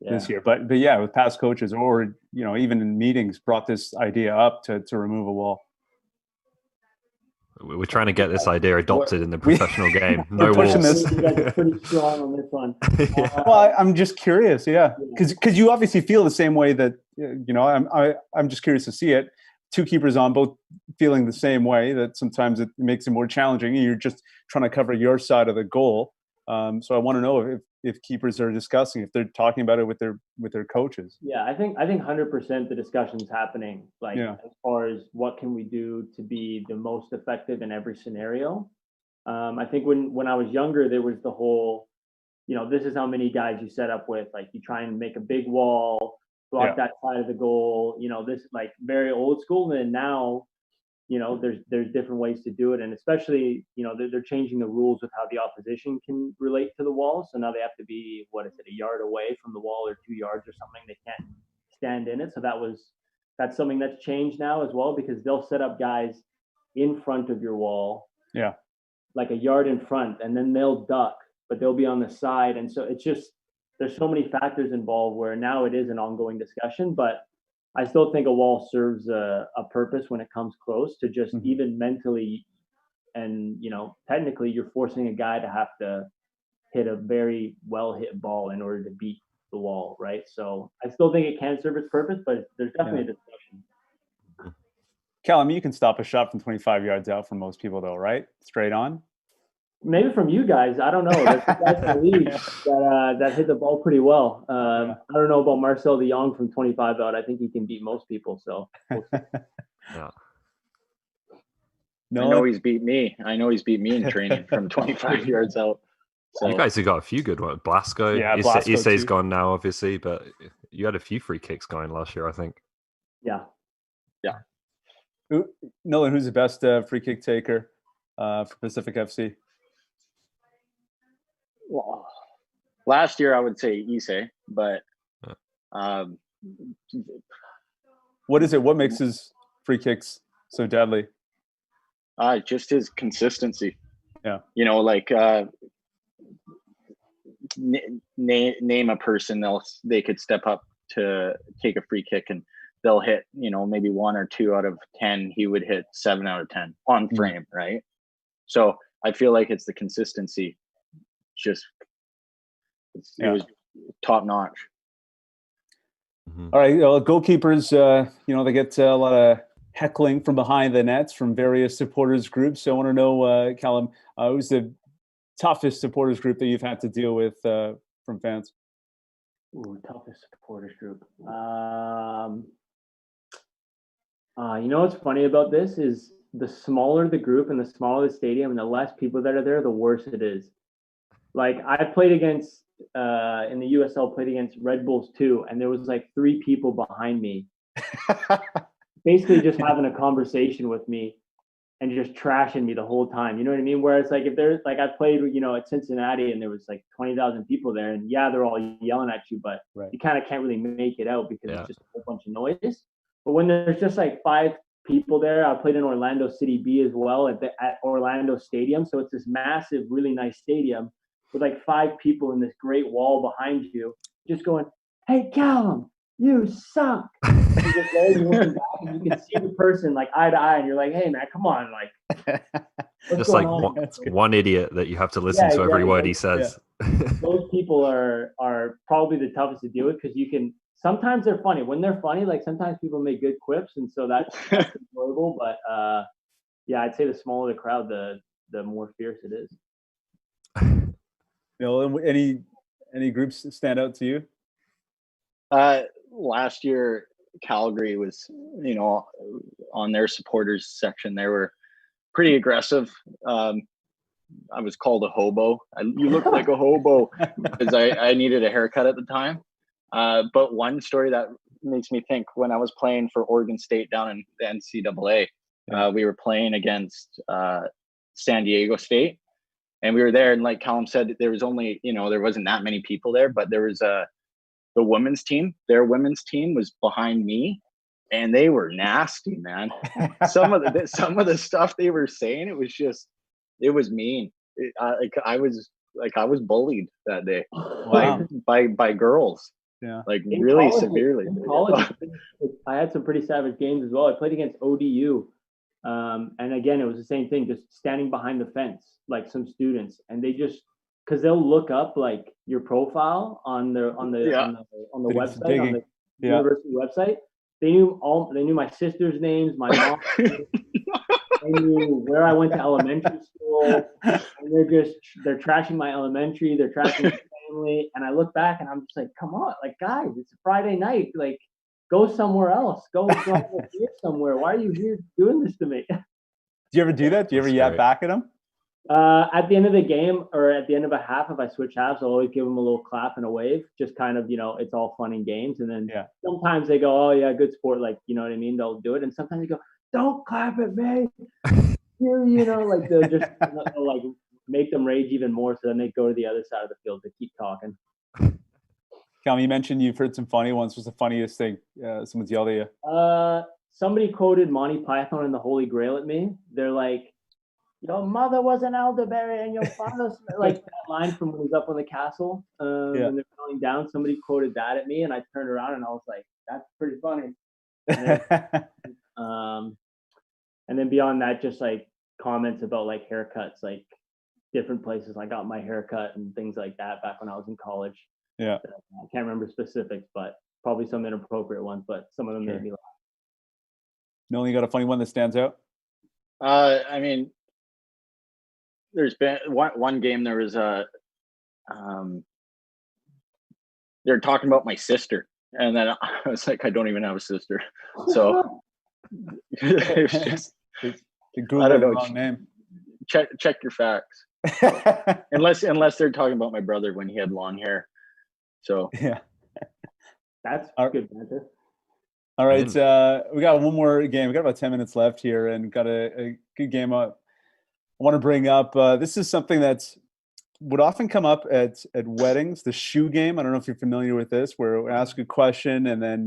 this year. But yeah, with past coaches, or even in meetings, brought this idea up to remove a wall. We're trying to get this idea adopted in the professional game. No pushing walls. this. You guys are pretty strong on this one. Well, I'm just curious, because you obviously feel the same way that I'm just curious to see it. 2 keepers on, both feeling the same way, that sometimes it makes it more challenging. You're just trying to cover your side of the goal. So I want to know if keepers are discussing, if they're talking about it with their coaches. Yeah, I think 100% the discussion's happening, as far as what can we do to be the most effective in every scenario. I think when I was younger, there was the whole, this is how many guys you set up with, like you try and make a big wall, block that side of the goal, this like very old school. And now, there's different ways to do it. And especially, they're changing the rules with how the opposition can relate to the wall. So now they have to be, a yard away from the wall or 2 yards or something. They can't stand in it. So that's something that's changed now as well, because they'll set up guys in front of your wall. Yeah. Like a yard in front, and then they'll duck, but they'll be on the side. And so it's just, there's so many factors involved where now it is an ongoing discussion, but I still think a wall serves a purpose when it comes close to just even mentally, and technically you're forcing a guy to have to hit a very well hit ball in order to beat the wall, right? So I still think it can serve its purpose, but there's definitely a discussion. Callum, you can stop a shot from 25 yards out from most people, though, right? Straight on. Maybe from you guys, I don't know. There's guys in the league that hit the ball pretty well. I don't know about Marcel de Jong from 25 out. I think he can beat most people. So, I know he's beat me. In training from 25 yards out. So. You guys have got a few good ones. Blasco. Isai's gone now, obviously, but you had a few free kicks going last year, I think. Yeah. Nolan, who's the best free kick taker for Pacific FC? Well, last year I would say Issei, but what is it? What makes his free kicks so deadly? Just his consistency. Yeah. Name a person else they could step up to take a free kick and they'll hit, maybe 1 or 2 out of 10. He would hit 7 out of 10 on frame, right? So I feel like it's the consistency. It was top notch. All right, goalkeepers, they get a lot of heckling from behind the nets from various supporters groups. So I want to know, Callum, who's the toughest supporters group that you've had to deal with from fans? Toughest supporters group. What's funny about this is the smaller the group and the smaller the stadium and the less people that are there, the worse it is. Like I played against in the USL, played against Red Bulls too, and there was like 3 people behind me, basically just having a conversation with me and just trashing me the whole time. You know what I mean? Whereas like if there's like I played, at Cincinnati and there was like 20,000 people there, and yeah, they're all yelling at you, but you kind of can't really make it out because it's just a whole bunch of noise. But when there's just like 5 people there, I played in Orlando City B as well at Orlando Stadium. So it's this massive, really nice stadium with like 5 people in this great wall behind you, just going, "Hey, Callum, you suck." You can see the person like eye to eye, and you're like, "Hey, man, come on!" Like, just like one idiot that you have to listen to every word he says. Those people are probably the toughest to deal with because you can. Sometimes they're funny. When they're funny, like sometimes people make good quips, and so that's enjoyable. But I'd say the smaller the crowd, the more fierce it is. Any groups stand out to you? Last year, Calgary was, on their supporters section, they were pretty aggressive. I was called a hobo. You look like a hobo because I needed a haircut at the time. But one story that makes me think, when I was playing for Oregon State down in the NCAA, we were playing against San Diego State. And we were there, and like Callum said, there was only, there wasn't that many people there, but there was the women's team. Their women's team was behind me, and they were nasty, man. Some of the stuff they were saying, it was mean. I was bullied that day by girls. Yeah, like in really college, severely. In college, I had some pretty savage games as well. I played against ODU. And again, it was the same thing, just standing behind the fence, like some students, and they just, because they'll look up like your profile on the website, on the university website. They knew my sister's names, my mom. They knew where I went to elementary school, and they're trashing my elementary, they're trashing my family, and I look back and I'm just like, come on, like guys, it's a Friday night, like. Go somewhere else. Go here somewhere. Why are you here doing this to me? Do you ever do that? Do you ever yap back at them? At the end of the game or at the end of a half, if I switch halves, I'll always give them a little clap and a wave. Just kind of, it's all fun and games. And then sometimes they go, "Oh yeah, good sport." Like, you know what I mean? They'll do it. And sometimes they go, "Don't clap at me." Like they'll like make them rage even more. So then they go to the other side of the field to keep talking. Callum, you mentioned you've heard some funny ones. What's the funniest thing someone's yelled at you? Somebody quoted Monty Python and the Holy Grail at me. They're like, "Your mother was an elderberry and your father," like that line from when he's up on the castle when they're falling down. Somebody quoted that at me, and I turned around and I was like, "That's pretty funny." And then beyond that, just like comments about like haircuts, like different places I got my haircut and things like that back when I was in college. Yeah, I can't remember specifics, but probably some inappropriate ones, but some of them made me laugh. Nolan, you got a funny one that stands out? I mean, there's been one game, there was they're talking about my sister, and then I was like, I don't even have a sister. So it was just, I don't know. Wrong name. Check your facts. unless they're talking about my brother when he had long hair. So that's good banter. All right, we got one more game. We got about 10 minutes left here, and got a good game up. I want to bring up. This is something that would often come up at weddings. The shoe game. I don't know if you're familiar with this, where we ask a question, and then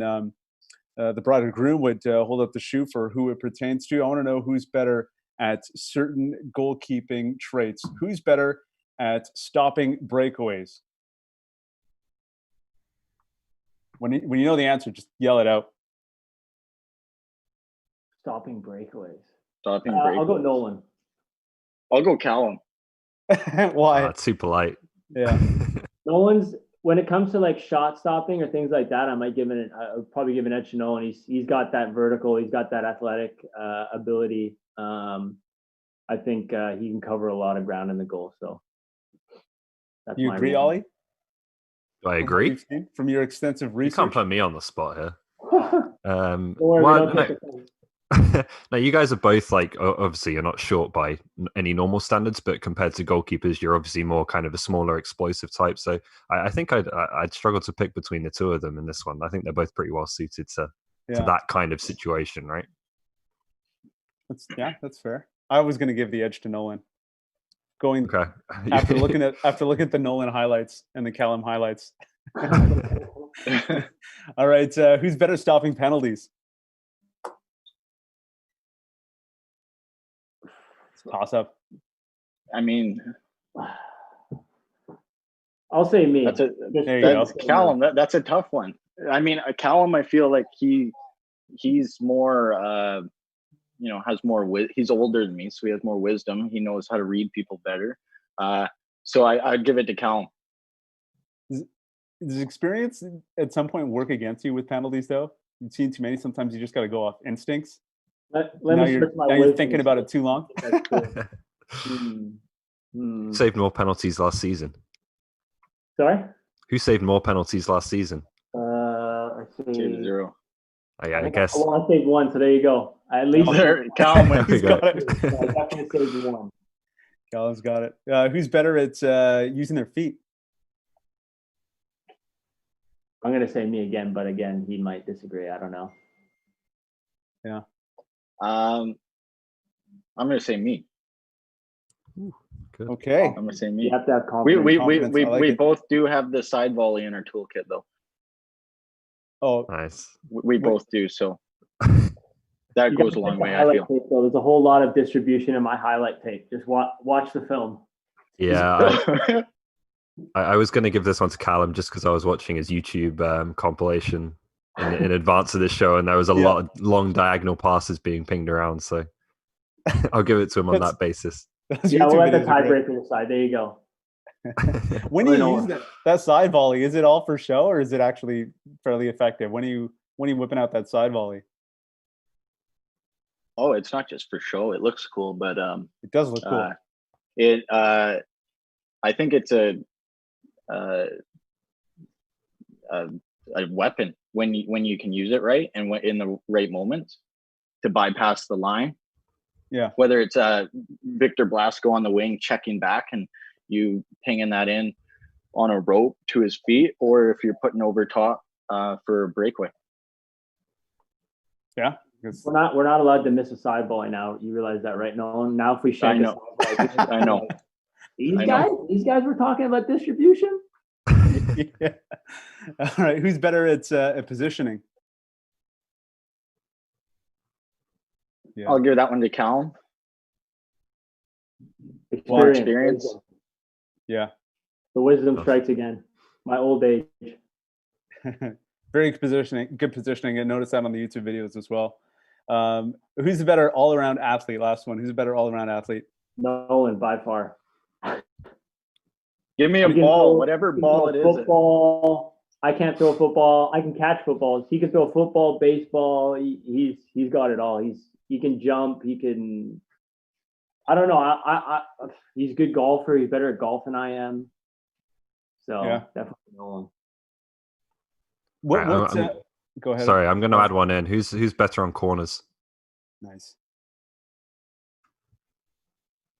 the bride or groom would hold up the shoe for who it pertains to. I want to know who's better at certain goalkeeping traits. Who's better at stopping breakaways? When you know the answer, just yell it out. Stopping breakaways. I'll go Nolan. I'll go Callum. Why? That's too polite. Yeah. Nolan's, when it comes to like shot stopping or things like that, I would probably give an edge to Nolan. He's got that vertical. He's got that athletic ability. I think he can cover a lot of ground in the goal. So that's you agree, Ollie? Do I agree? From your extensive research? You can't put me on the spot here. Now, you guys are both like, obviously, you're not short by any normal standards, but compared to goalkeepers, you're obviously more kind of a smaller, explosive type. So I think I'd struggle to pick between the two of them in this one. I think they're both pretty well suited to that kind of situation, right? That's fair. I was going to give the edge to Nolan. Okay. after looking at the Nolan highlights and the Callum highlights. All right, who's better stopping penalties? Toss up. I mean, I'll say me. That's Callum. That's a tough one. I mean, Callum, I feel like he's more, has more. He's older than me, so he has more wisdom. He knows how to read people better. So I'd give it to Callum. Does experience at some point work against you with penalties, though? You've seen too many. Sometimes you just got to go off instincts. Now you're thinking about it too long. Saved more penalties last season. Sorry? Who saved more penalties last season? I saved 0. I guess. Well, I saved 1, so there you go. At least Callum went. He's got it. I definitely saved 1. Callum's got it. Who's better at using their feet? I'm going to say me again, but again, he might disagree. I don't know. Yeah. I'm going to say me. Ooh, good. Okay. I'm going to say me. You have to have confidence. We both do have the side volley in our toolkit, though. Oh, nice. We both do, so that goes a long way, I feel. Tape, there's a whole lot of distribution in my highlight tape. Just watch the film. Yeah. I was going to give this one to Callum just because I was watching his YouTube compilation in advance of this show, and there was a lot of long diagonal passes being pinged around. So I'll give it to him on that basis. We'll let the tiebreaker decide. There you go. When you use that side volley, is it all for show or is it actually fairly effective? When are you whipping out that side volley? Oh, it's not just for show. It looks cool, but it does look cool. I think it's a weapon when you can use it right and in the right moments to bypass the line. Yeah. Whether it's Victor Blasco on the wing checking back and you pinging that in on a rope to his feet, or if you're putting over top for a breakaway. Yeah. We're not allowed to miss a side volley now. You realize that, right, Nolan? Now if we shank I know. These guys were talking about distribution. Yeah. All right. Who's better at positioning? Yeah. I'll give that one to Callum. Experience. Yeah. The wisdom strikes again. My old age. Very good positioning. I noticed that on the YouTube videos as well. Who's the better all-around athlete? Last one. Who's the better all-around athlete? Nolan, by far. Give me a ball, whatever ball it is. Football. I can't throw a football. I can catch footballs. He can throw football, baseball. He's got it all. He can jump. He can. I don't know. He's a good golfer. He's better at golf than I am. So definitely Nolan. Go ahead. Sorry, I'm going to add one in. Who's better on corners? Nice.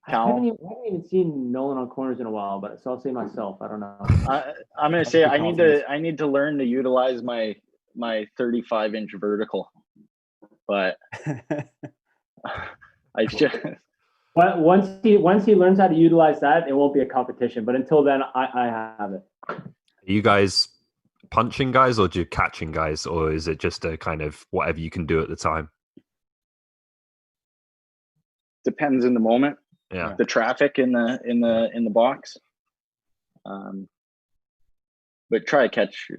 I haven't even seen Nolan on corners in a while, but so I'll say myself. I don't know. I'm going to say I need to learn to utilize my 35-inch vertical, but I just. But once he learns how to utilize that, it won't be a competition. But until then, I have it. Are you guys punching guys or do you catching guys, or is it just a kind of whatever you can do at the time? Depends in the moment. Yeah. The traffic in the box. But try to catch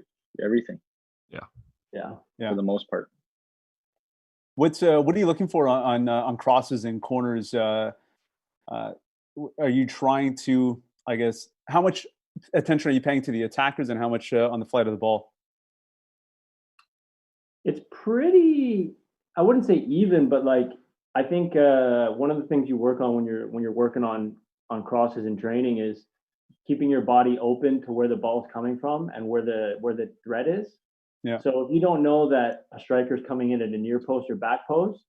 everything. Yeah. For the most part. What are you looking for on crosses and corners? Are you trying to, I guess, how much attention are you paying to the attackers and how much on the flight of the ball? It's pretty, I wouldn't say even, but like I think one of the things you work on when you're working on crosses in training is keeping your body open to where the ball is coming from and where the threat is. Yeah. So if you don't know that a striker's coming in at a near post or back post,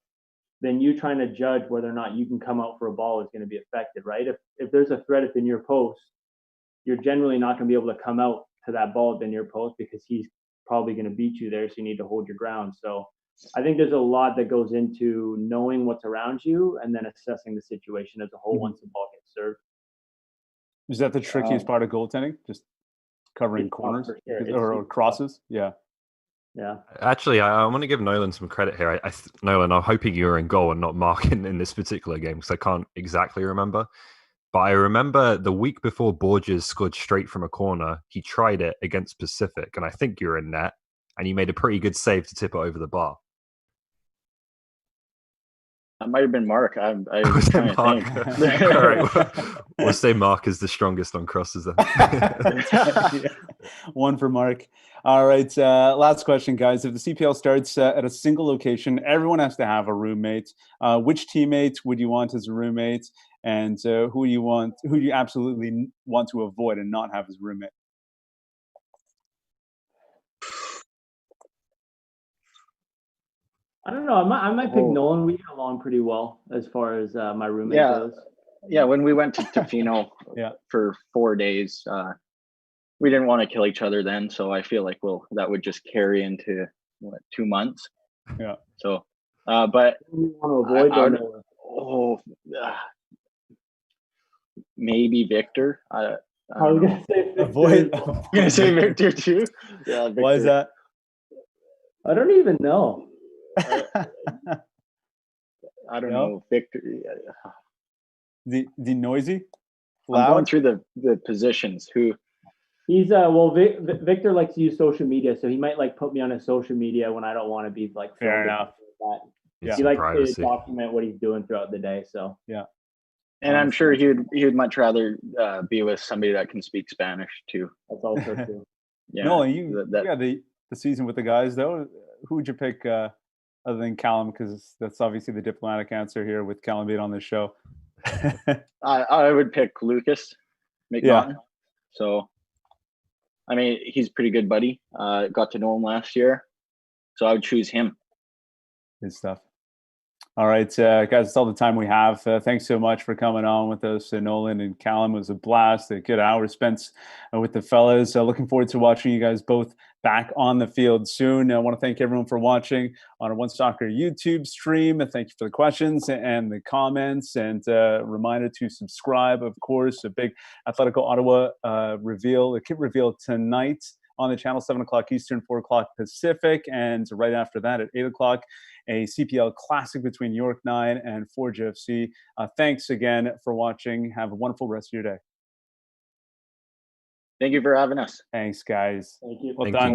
then you trying to judge whether or not you can come out for a ball is going to be affected, right? If there's a threat at the near post, you're generally not going to be able to come out to that ball at the near post because he's probably going to beat you there. So you need to hold your ground. So I think there's a lot that goes into knowing what's around you and then assessing the situation as a whole once the ball gets served. Is that the trickiest part of goaltending? Just covering corners or crosses? Yeah. Yeah. Actually, I want to give Nolan some credit here. Nolan, I'm hoping you were in goal and not Mark in this particular game because I can't exactly remember. But I remember the week before Borges scored straight from a corner, he tried it against Pacific, and I think you were in net, and you made a pretty good save to tip it over the bar. That might have been Mark. I was trying to think. All right, we'll say Mark is the strongest on crosses then. Yeah. One for Mark. All right, last question, guys. If the CPL starts at a single location, everyone has to have a roommate. Which teammate would you want as a roommate? And who do you absolutely want to avoid and not have as a roommate? I don't know. I might pick Nolan. We get along pretty well as far as my roommate goes. Yeah, when we went to Tofino for 4 days, we didn't want to kill each other then. So I feel like that would just carry into 2 months. Yeah. So, but you want to avoid maybe Victor. I was gonna say Victor. Avoid. I'm gonna say Victor too. Yeah. Victor. Why is that? I don't even know. I don't know, Victor. The noisy. Loud? I'm going through the positions. Who? He's Victor likes to use social media, so he might like put me on his social media when I don't want to be like. Fair enough. Yeah. He likes to document what he's doing throughout the day. So yeah. And I'm sure he would much rather be with somebody that can speak Spanish too. That's also true. Yeah. No, the season with the guys though. Who would you pick other than Callum? Because that's obviously the diplomatic answer here with Callum being on the show. I would pick Lucas McNaughton. Yeah. So, I mean, he's a pretty good buddy. Got to know him last year, so I would choose him. Good stuff. All right, guys, that's all the time we have. Thanks so much for coming on with us, Nolan and Callum. It was a blast, a good hour spent with the fellas. Looking forward to watching you guys both back on the field soon. I want to thank everyone for watching on our OneSoccer YouTube stream. Thank you for the questions and the comments. And reminder to subscribe, of course. A big Atletico Ottawa kit reveal tonight on the channel, 7 o'clock Eastern, 4 o'clock Pacific. And right after that at 8 o'clock, a CPL Classic between York 9 and Forge FC. Thanks again for watching. Have a wonderful rest of your day. Thank you for having us. Thanks, guys. Thank you. Well done.